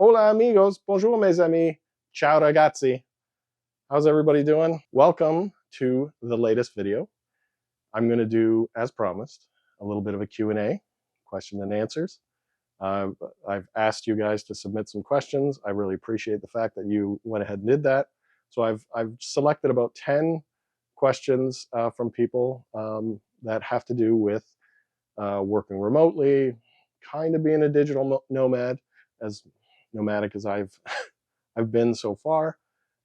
Hola amigos, bonjour mes amis, ciao ragazzi. How's everybody doing? Welcome to the latest video. I'm going to do, as promised, a little bit of a Q&A, question and answers. I've asked you guys to submit some questions. I really appreciate the fact that you went ahead and did that. So I've selected about 10 questions from people that have to do with working remotely, kind of being a digital nomad, as nomadic as I've been so far,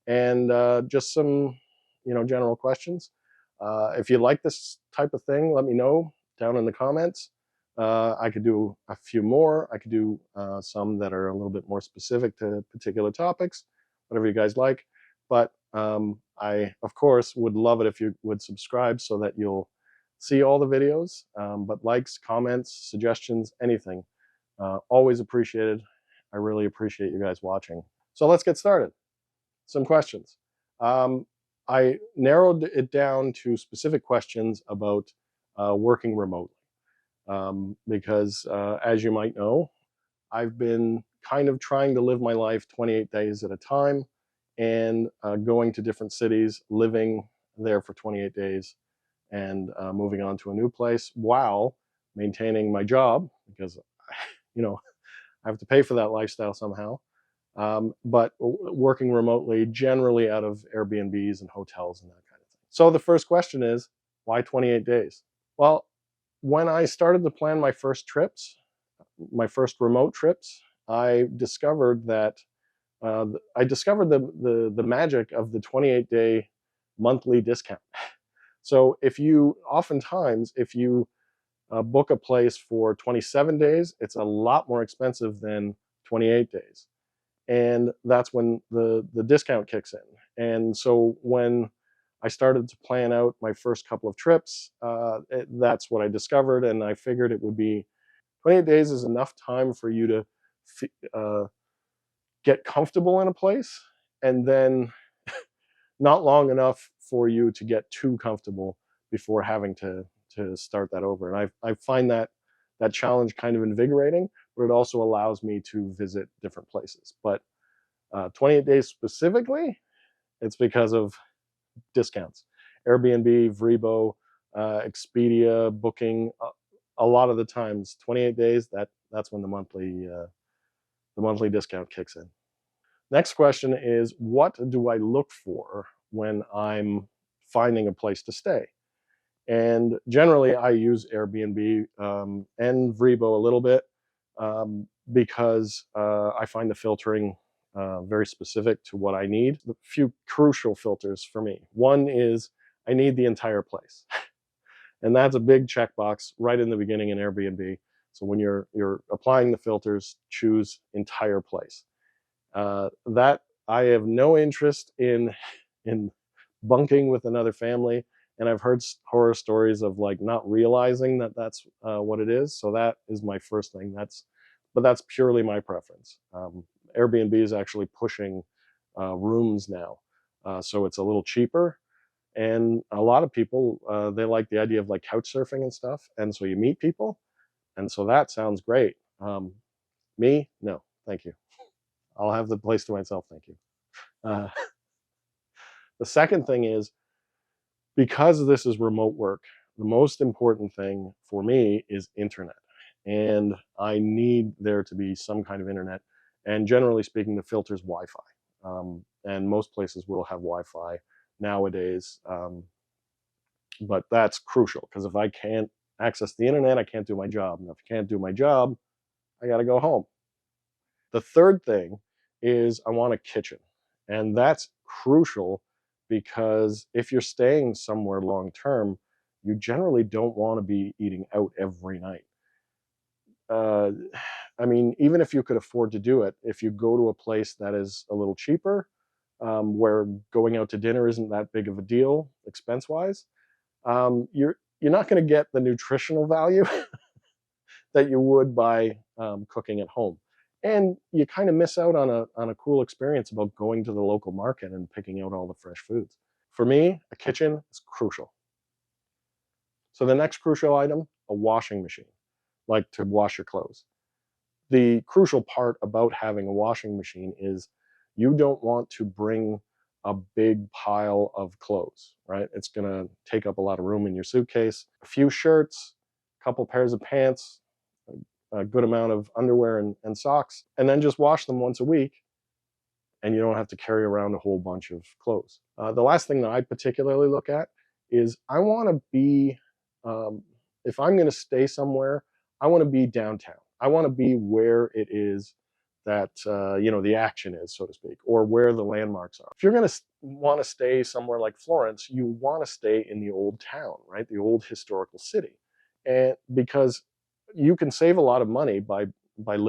and just some general questions. If you like this type of thing, let me know down in the comments. I could do a few more. I could do some that are a little bit more specific to particular topics, whatever you guys like. But I, of course, would love it if you would subscribe so that you'll see all the videos. But likes, comments, suggestions, anything, always appreciated. I really appreciate you guys watching. So let's get started. Some questions. I narrowed it down to specific questions about working remotely because, as you might know, I've been kind of trying to live my life 28 days at a time and going to different cities, living there for 28 days and moving on to a new place while maintaining my job because, I have to pay for that lifestyle somehow. But working remotely, generally out of Airbnbs and hotels and that kind of thing. So the first question is, why 28 days? Well, when I started to plan my first trips, my first remote trips, I discovered that the magic of the 28-day monthly discount. So oftentimes, if you book a place for 27 days, it's a lot more expensive than 28 days. And that's when the discount kicks in. And so when I started to plan out my first couple of trips, that's what I discovered. And I figured it would be 28 days is enough time for you to get comfortable in a place, and then not long enough for you to get too comfortable before having to start that over. And I find that challenge kind of invigorating, but it also allows me to visit different places. But 28 days specifically, it's because of discounts. Airbnb, Vrbo, Expedia, Booking. A lot of the times, 28 days. That's when the monthly discount kicks in. Next question is, what do I look for when I'm finding a place to stay? And generally, I use Airbnb and Vrbo a little bit because I find the filtering very specific to what I need. A few crucial filters for me. One is I need the entire place. And that's a big checkbox right in the beginning in Airbnb. So when you're applying the filters, choose entire place. That I have no interest in bunking with another family, and I've heard horror stories of like not realizing that that's what it is. So that is my first thing. But that's purely my preference. Airbnb is actually pushing rooms now, so it's a little cheaper. And a lot of people they like the idea of like couch surfing and stuff, and so you meet people, and so that sounds great. Me, no, thank you. I'll have the place to myself, thank you. Uh, the second thing is, because this is remote work, the most important thing for me is internet. And I need there to be some kind of internet. And generally speaking, the filter is Wi-Fi. And most places will have Wi-Fi nowadays. But that's crucial, because if I can't access the internet, I can't do my job. And if I can't do my job, I got to go home. The third thing is I want a kitchen. And that's crucial because if you're staying somewhere long term, you generally don't want to be eating out every night. I mean, even if you could afford to do it, if you go to a place that is a little cheaper, where going out to dinner isn't that big of a deal expense wise, you're not going to get the nutritional value that you would by cooking at home. And you kind of miss out on a cool experience about going to the local market and picking out all the fresh foods. For me, a kitchen is crucial. So the next crucial item, a washing machine, like to wash your clothes. the crucial part about having a washing machine is you don't want to bring a big pile of clothes, right? It's going to take up a lot of room in your suitcase. A few shirts, a couple pairs of pants, a good amount of underwear and socks, and then just wash them once a week, and you don't have to carry around a whole bunch of clothes. The last thing that I particularly look at is I want to be, um, if I'm going to stay somewhere, I want to be downtown. I want to be where it is that the action is, so to speak, or where the landmarks are. If you're going to want to stay somewhere like Florence, you want to stay in the old town, right? The old historical city, and because you can save a lot of money by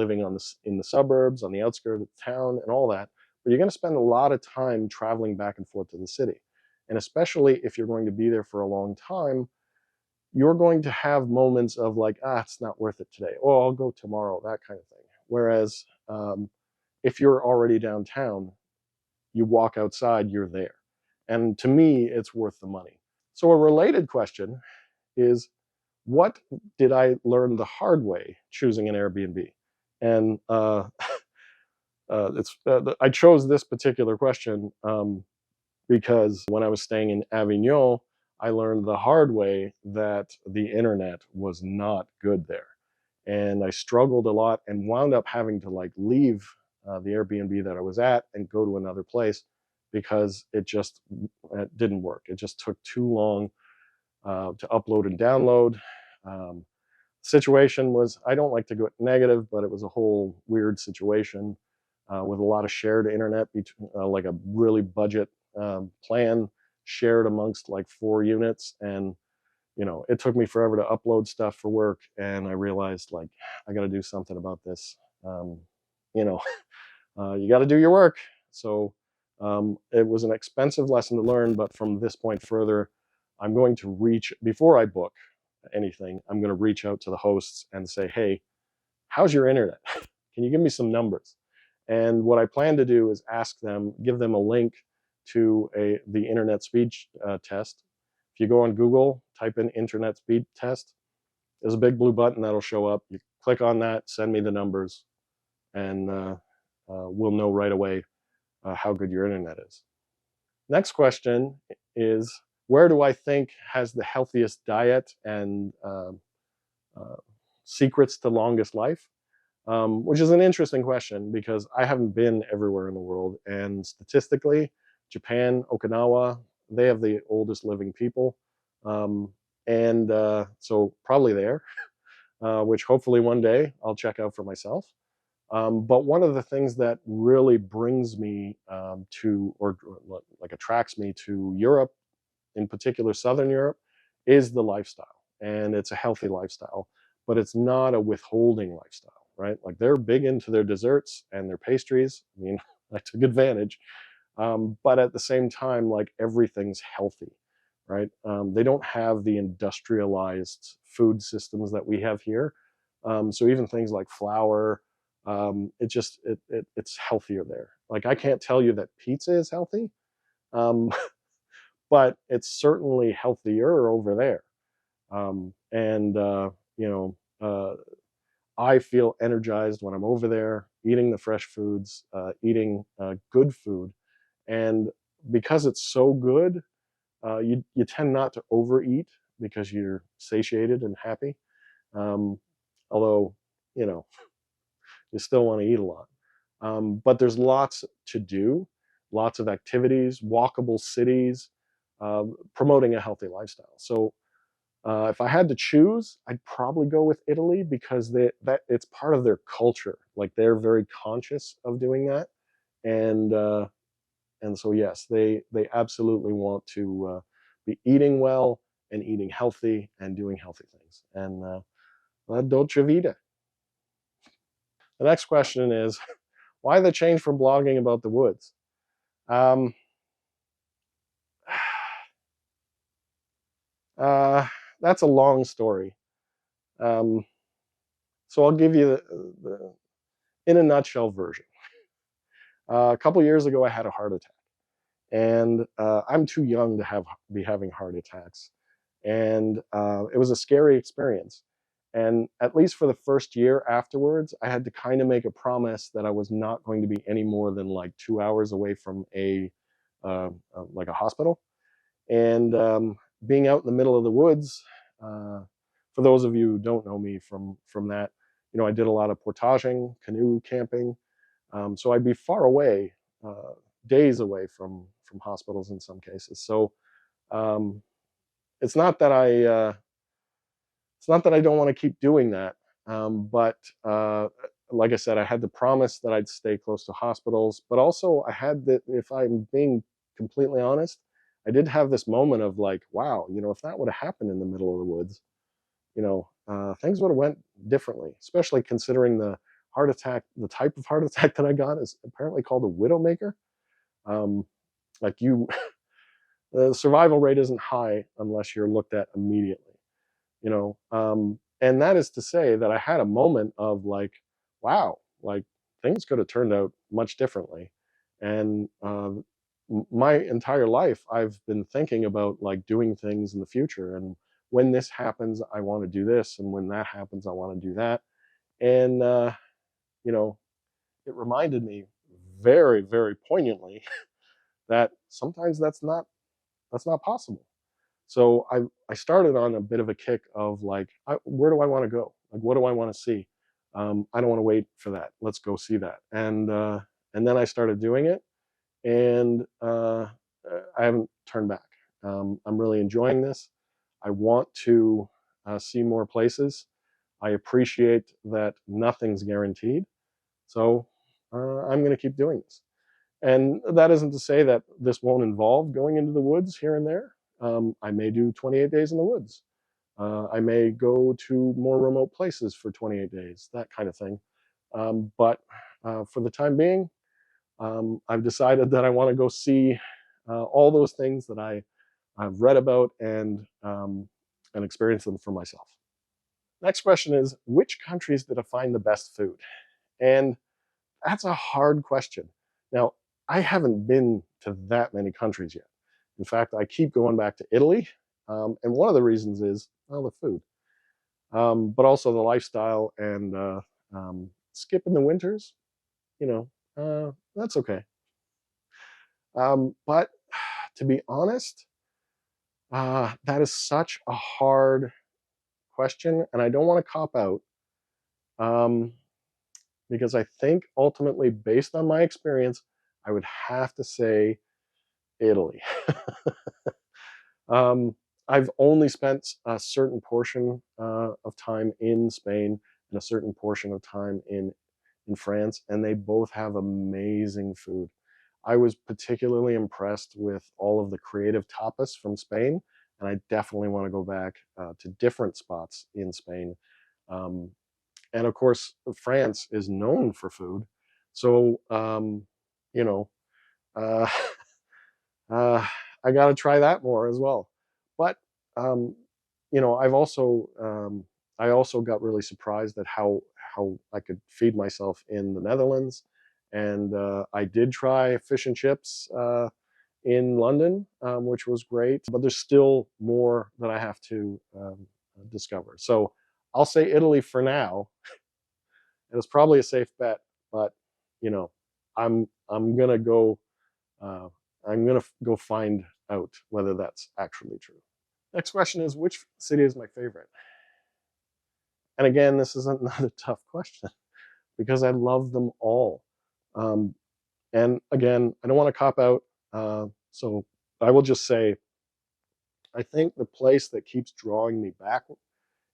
living in the suburbs, on the outskirts of town, and all that, but you're going to spend a lot of time traveling back and forth to the city. And especially if you're going to be there for a long time, you're going to have moments of like, it's not worth it today. Oh, I'll go tomorrow, that kind of thing. Whereas if you're already downtown, you walk outside, you're there. And to me, it's worth the money. So a related question is, what did I learn the hard way choosing an Airbnb? And I chose this particular question because when I was staying in Avignon, I learned the hard way that the internet was not good there, and I struggled a lot and wound up having to like leave the Airbnb that I was at and go to another place because it didn't work. It just took too long to upload and download. Um, Situation was, I don't like to go negative, but it was a whole weird situation with a lot of shared internet, like a really budget plan shared amongst like 4 units. And, it took me forever to upload stuff for work. And I realized like, I got to do something about this. Um, you know, you got to do your work. So it was an expensive lesson to learn, but from this point further, I'm going to before I book anything, I'm going to reach out to the hosts and say, hey, how's your internet? Can you give me some numbers? And what I plan to do is give them a link to the internet speed test. If you go on Google, type in internet speed test, there's a big blue button that'll show up. You click on that, send me the numbers, and we'll know right away how good your internet is. Next question is, where do I think has the healthiest diet and uh, secrets to longest life? Which is an interesting question because I haven't been everywhere in the world. And statistically, Japan, Okinawa, they have the oldest living people. Um, and so probably there, which hopefully one day I'll check out for myself. But one of the things that really brings me or like attracts me to Europe, in particular Southern Europe, is the lifestyle. And it's a healthy lifestyle, but it's not a withholding lifestyle, right? Like they're big into their desserts and their pastries. I mean, I took advantage. But at the same time, like everything's healthy, right? They don't have the industrialized food systems that we have here. So even things like flour, it's healthier there. Like I can't tell you that pizza is healthy, um, but it's certainly healthier over there. And you know, I feel energized when I'm over there, eating the fresh foods, eating good food, and because it's so good, you tend not to overeat because you're satiated and happy. Um, Although, you know, you still want to eat a lot. But there's lots to do, lots of activities, walkable cities, promoting a healthy lifestyle. So if I had to choose, I'd probably go with Italy because that it's part of their culture. Like they're very conscious of doing that, and so yes, they absolutely want to be eating well and eating healthy and doing healthy things. And la dolce vita. The next question is, why the change from blogging about the woods? Um, uh, that's a long story. Um, so I'll give you in a nutshell version. A couple years ago, I had a heart attack, and I'm too young to be having heart attacks, and it was a scary experience. And at least for the first year afterwards, I had to kind of make a promise that I was not going to be any more than like 2 hours away from like a hospital. And being out in the middle of the woods, uh, for those of you who don't know me from that, I did a lot of portaging, canoe camping. So I'd be far away, uh, days away from hospitals in some cases. So um, it's not that I don't want to keep doing that, but like I said, I had the promise that I'd stay close to hospitals, but also I had that. If I'm being completely honest, I did have this moment of like, wow, if that would have happened in the middle of the woods, things would have went differently. Especially considering the heart attack, the type of heart attack that I got is apparently called a widowmaker. Um, like the survival rate isn't high unless you're looked at immediately. And that is to say that I had a moment of like, wow, like things could have turned out much differently. And my entire life I've been thinking about like doing things in the future, and when this happens I want to do this, and when that happens I want to do that. And you know it reminded me very, very poignantly that sometimes that's not possible. So I started on a bit of a kick of like, where do I want to go? Like, what do I want to see? I don't want to wait for that. Let's go see that. And then I started doing it, and I haven't turned back. I'm really enjoying this. I want to see more places. I appreciate that nothing's guaranteed, so I'm going to keep doing this. And that isn't to say that this won't involve going into the woods here and there. I may do 28 days in the woods. I may go to more remote places for 28 days, that kind of thing. But for the time being, I've decided that I want to go see all those things that I've read about, and experience them for myself. Next question is, which countries did I find the best food? And that's a hard question. Now, I haven't been to that many countries yet. In fact, I keep going back to Italy. And one of the reasons is, well, the food, but also the lifestyle, and skipping the winters, that's okay. But to be honest, that is such a hard question, and I don't want to cop out, um, because I think ultimately, based on my experience, I would have to say Italy. um, I've only spent a certain portion of time in Spain and a certain portion of time in France, and they both have amazing food. I was particularly impressed with all of the creative tapas from Spain, and I definitely want to go back to different spots in Spain. Um, and of course, France is known for food, so you know, uh, uh, I got to try that more as well. But um, I also got really surprised at how I could feed myself in the Netherlands, and I did try fish and chips in London, which was great. But there's still more that I have to discover. So I'll say Italy for now. And it's probably a safe bet, but you know, I'm gonna go. Uh, I'm gonna go find out whether that's actually true. Next question is, which city is my favorite? And again, this is another tough question because I love them all. Um, and again, I don't want to cop out, so I will just say I think the place that keeps drawing me back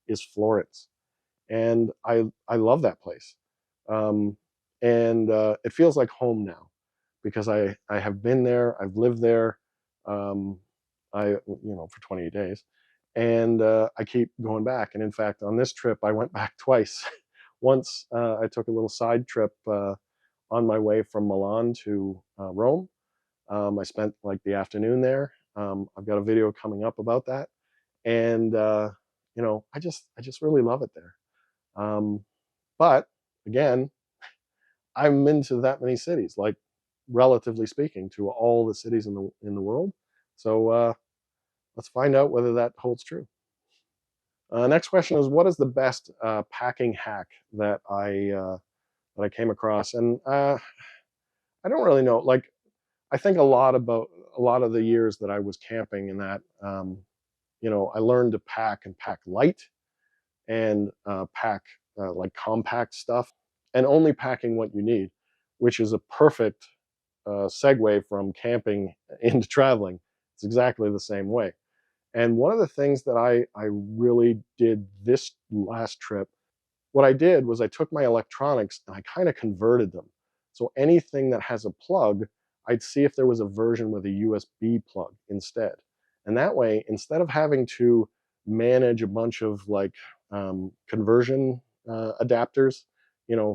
is Florence, and I love that place, um, and it feels like home now because I have been there, I've lived there, um, for 28 days, and I keep going back. And in fact, on this trip, I went back twice. Once I took a little side trip on my way from Milan to Rome. I spent like the afternoon there. I've got a video coming up about that, and I just really love it there. Um, but again, I'm into that many cities, like relatively speaking, to all the cities in the world. So let's find out whether that holds true. Next question is, what is the best packing hack that I came across? And I don't really know. Like, I think a lot about a lot of the years that I was camping, and that I learned to pack and pack light, and pack like compact stuff, and only packing what you need, which is a perfect segue from camping into traveling. It's exactly the same way. And one of the things that I really did this last trip, what I did was I took my electronics and I kind of converted them. So anything that has a plug, I'd see if there was a version with a USB plug instead. And that way, instead of having to manage a bunch of like conversion adapters,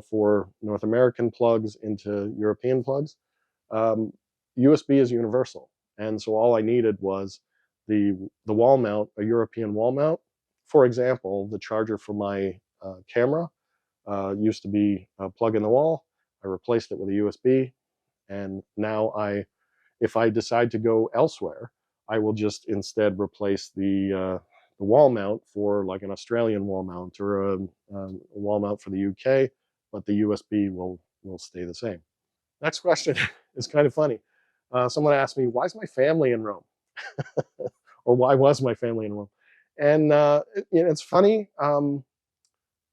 for North American plugs into European plugs, um, USB is universal. And so all I needed was the wall mount, a European wall mount. For example, the charger for my camera used to be a plug in the wall. I replaced it with a USB, and now if I decide to go elsewhere, I will just instead replace the wall mount for like an Australian wall mount, or a wall mount for the UK, but the USB will stay the same. Next question is kind of funny. Someone asked me, "Why's my family in Rome?" Or "Why was my family in Rome?" And it's funny.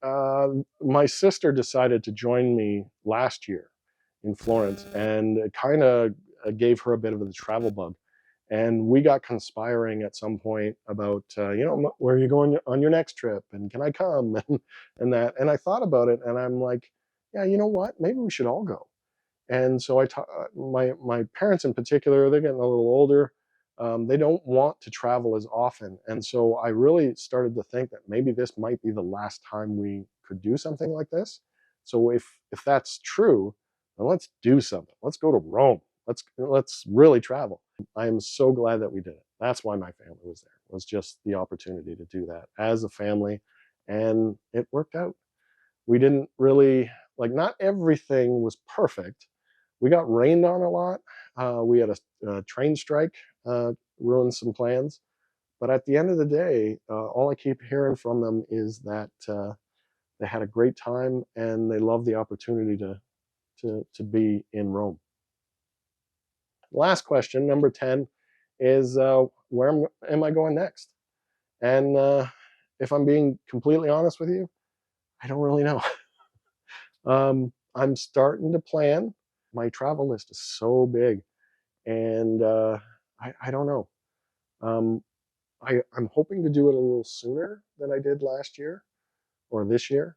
My sister decided to join me last year in Florence, and it kind of gave her a bit of the travel bug. And we got conspiring at some point about, where are you going on your next trip, and can I come, and that. And I thought about it, and I'm like, yeah, you know what? Maybe we should all go. And so my parents in particular, they're getting a little older. They don't want to travel as often, and so I really started to think that maybe this might be the last time we could do something like this. So if that's true, then let's do something. Let's go to Rome. Let's really travel. I am so glad that we did it. That's why my family was there. Was just the opportunity to do that as a family, and it worked out. We didn't really, like, not everything was perfect. We got rained on a lot. We had a train strike, ruined some plans. But at the end of the day, all I keep hearing from them is that they had a great time and they love the opportunity to be in Rome. Last question, number 10, is where am I going next? And if I'm being completely honest with you, I don't really know. I'm starting to plan. My travel list is so big, and I don't know. Um, I'm hoping to do it a little sooner than I did last year or this year,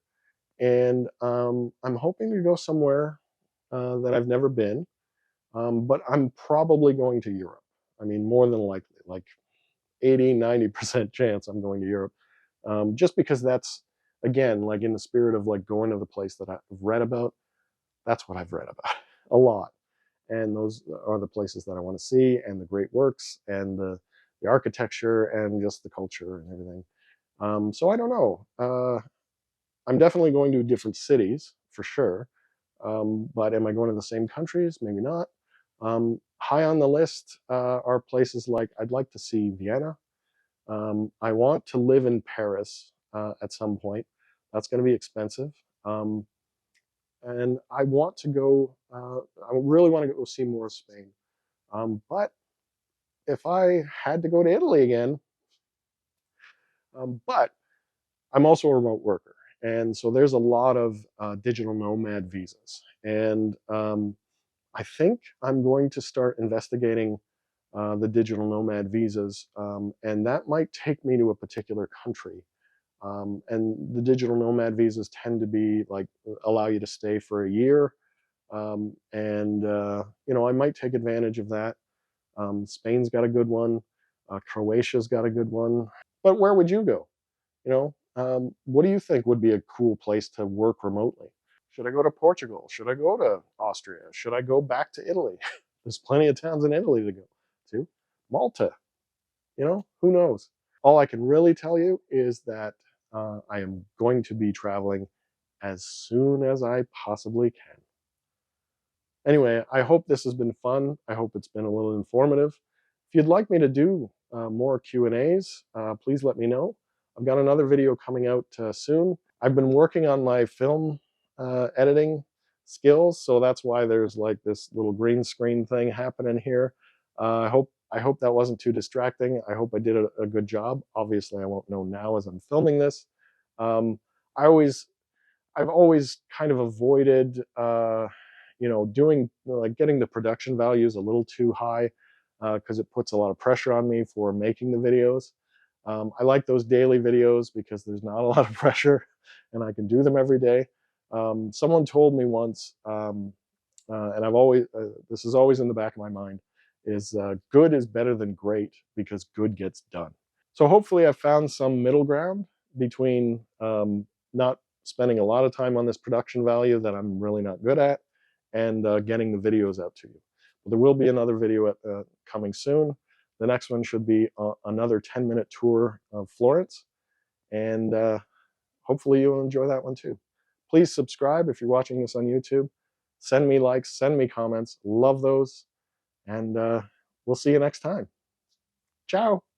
and I'm hoping to go somewhere that I've never been. But I'm probably going to Europe. I mean, more than likely, like 80, 90% chance I'm going to Europe, just because that's, again, like in the spirit of like going to the place that I've read about. That's what I've read about a lot. And those are the places that I want to see, and the great works, and the architecture, and just the culture and everything. So I don't know. I'm definitely going to different cities for sure. But am I going to the same countries? Maybe not. High on the list are places like, I'd like to see Vienna. I want to live in Paris at some point. That's going to be expensive. Um, and I want to go. I really want to go see more of Spain. But if I had to go to Italy again, but I'm also a remote worker, and so there's a lot of digital nomad visas, and I think I'm going to start investigating the digital nomad visas, and that might take me to a particular country. And the digital nomad visas tend to be like, allow you to stay for a year, and I might take advantage of that. Spain's got a good one. Croatia's got a good one. But where would you go? What do you think would be a cool place to work remotely? Should I go to Portugal? Should I go to Austria? Should I go back to Italy? There's plenty of towns in Italy to go to. Malta, who knows? All I can really tell you is that I am going to be traveling as soon as I possibly can. Anyway, I hope this has been fun. I hope it's been a little informative. If you'd like me to do more Q&As, please let me know. I've got another video coming out soon. I've been working on my film editing skills, so that's why there's like this little green screen thing happening here. I hope that wasn't too distracting. I hope I did a good job. Obviously, I won't know now as I'm filming this. Um, I always I've always kind of avoided, doing like getting the production values a little too high because it puts a lot of pressure on me for making the videos. I like those daily videos because there's not a lot of pressure and I can do them every day. Someone told me once, and this is always in the back of my mind, is good is better than great because good gets done. So hopefully I found some middle ground between not spending a lot of time on this production value that I'm really not good at and getting the videos out to you. But there will be another video coming soon. The next one should be another 10-minute tour of Florence, and hopefully you'll enjoy that one too. Please subscribe if you're watching this on YouTube. Send me likes, send me comments. Love those, and we'll see you next time. Ciao.